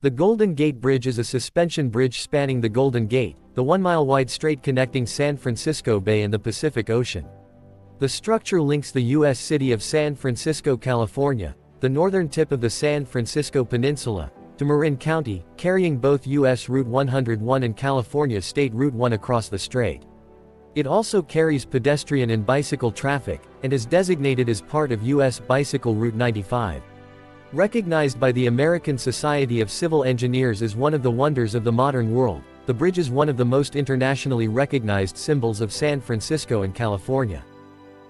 The Golden Gate Bridge is a suspension bridge spanning the Golden Gate, the 1-mile-wide strait connecting San Francisco Bay and the Pacific Ocean. The structure links the U.S. city of San Francisco, California, the northern tip of the San Francisco Peninsula, to Marin County, carrying both U.S. Route 101 and California State Route 1 across the strait. It also carries pedestrian and bicycle traffic, and is designated as part of U.S. Bicycle Route 95. Recognized by the American Society of Civil Engineers as one of the wonders of the modern world, the bridge is one of the most internationally recognized symbols of San Francisco and California.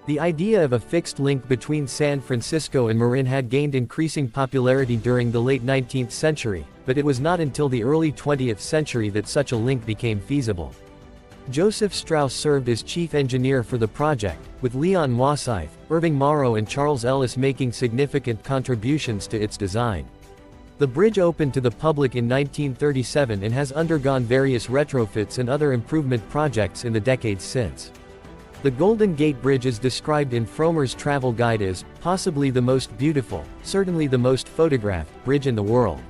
The idea of a fixed link between San Francisco and Marin had gained increasing popularity during the late 19th century, but it was not until the early 20th century that such a link became feasible. Joseph Strauss served as chief engineer for the project, with Leon Moisseiff, Irving, Morrow and Charles Ellis making significant contributions to its design. The bridge opened to the public in 1937 and has undergone various retrofits and other improvement projects in the decades since. The Golden Gate Bridge is described in Frommer's travel guide as, possibly the most beautiful, certainly the most photographed, bridge in the world.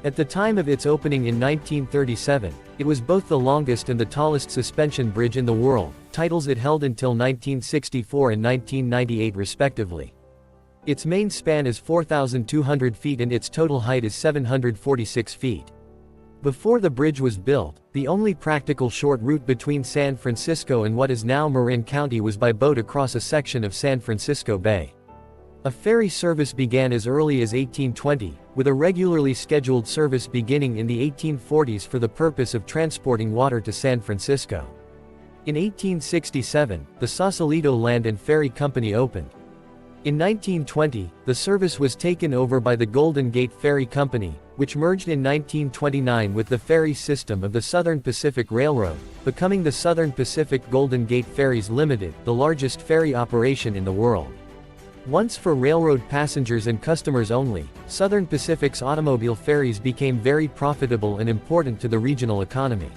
At the time of its opening in 1937, it was both the longest and the tallest suspension bridge in the world, titles it held until 1964 and 1998 respectively. Its main span is 4,200 feet and its total height is 746 feet. Before the bridge was built, the only practical short route between San Francisco and what is now Marin County was by boat across a section of San Francisco Bay. A ferry service began as early as 1820, with a regularly scheduled service beginning in the 1840s for the purpose of transporting water to San Francisco. In 1867, the Sausalito Land and Ferry Company opened. In 1920, the service was taken over by the Golden Gate Ferry Company, which merged in 1929 with the ferry system of the Southern Pacific Railroad, becoming the Southern Pacific Golden Gate Ferries Limited, the largest ferry operation in the world. Once for railroad passengers and customers only, Southern Pacific's automobile ferries became very profitable and important to the regional economy.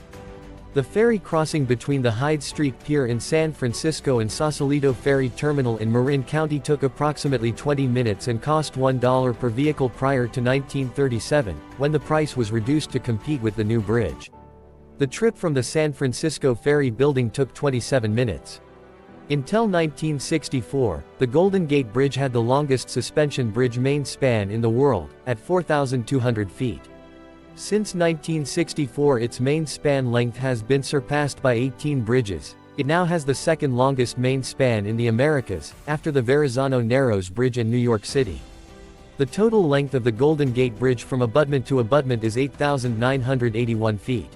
The ferry crossing between the Hyde Street Pier in San Francisco and Sausalito Ferry Terminal in Marin County took approximately 20 minutes and cost $1 per vehicle prior to 1937, when the price was reduced to compete with the new bridge. The trip from the San Francisco Ferry Building took 27 minutes. Until 1964, the Golden Gate Bridge had the longest suspension bridge main span in the world, at 4,200 feet. Since 1964 its main span length has been surpassed by 18 bridges. It now has the second longest main span in the Americas, after the Verrazano Narrows Bridge in New York City. The total length of the Golden Gate Bridge from abutment to abutment is 8,981 feet.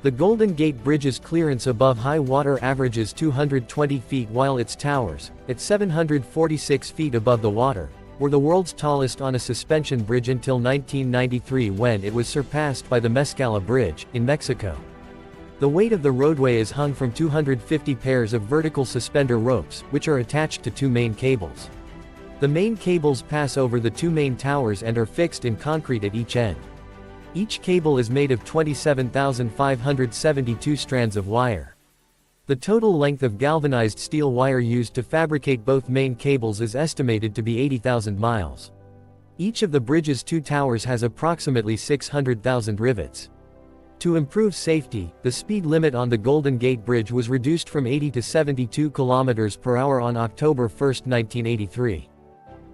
The Golden Gate Bridge's clearance above high water averages 220 feet while its towers, at 746 feet above the water, were the world's tallest on a suspension bridge until 1993 when it was surpassed by the Mezcala Bridge, in Mexico. The weight of the roadway is hung from 250 pairs of vertical suspender ropes, which are attached to two main cables. The main cables pass over the two main towers and are fixed in concrete at each end. Each cable is made of 27,572 strands of wire. The total length of galvanized steel wire used to fabricate both main cables is estimated to be 80,000 miles. Each of the bridge's two towers has approximately 600,000 rivets. To improve safety, the speed limit on the Golden Gate Bridge was reduced from 80 to 72 km per hour on October 1, 1983.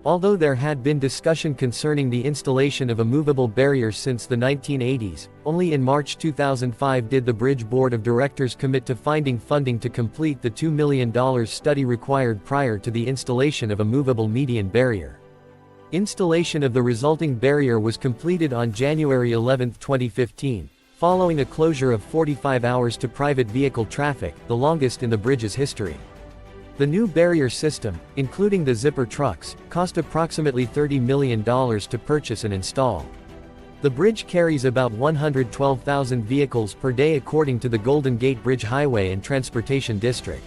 Although there had been discussion concerning the installation of a movable barrier since the 1980s, only in March 2005 did the Bridge Board of Directors commit to finding funding to complete the $2 million study required prior to the installation of a movable median barrier. Installation of the resulting barrier was completed on January 11, 2015, following a closure of 45 hours to private vehicle traffic, the longest in the bridge's history. The new barrier system, including the zipper trucks, cost approximately $30 million to purchase and install. The bridge carries about 112,000 vehicles per day according to the Golden Gate Bridge Highway and Transportation District.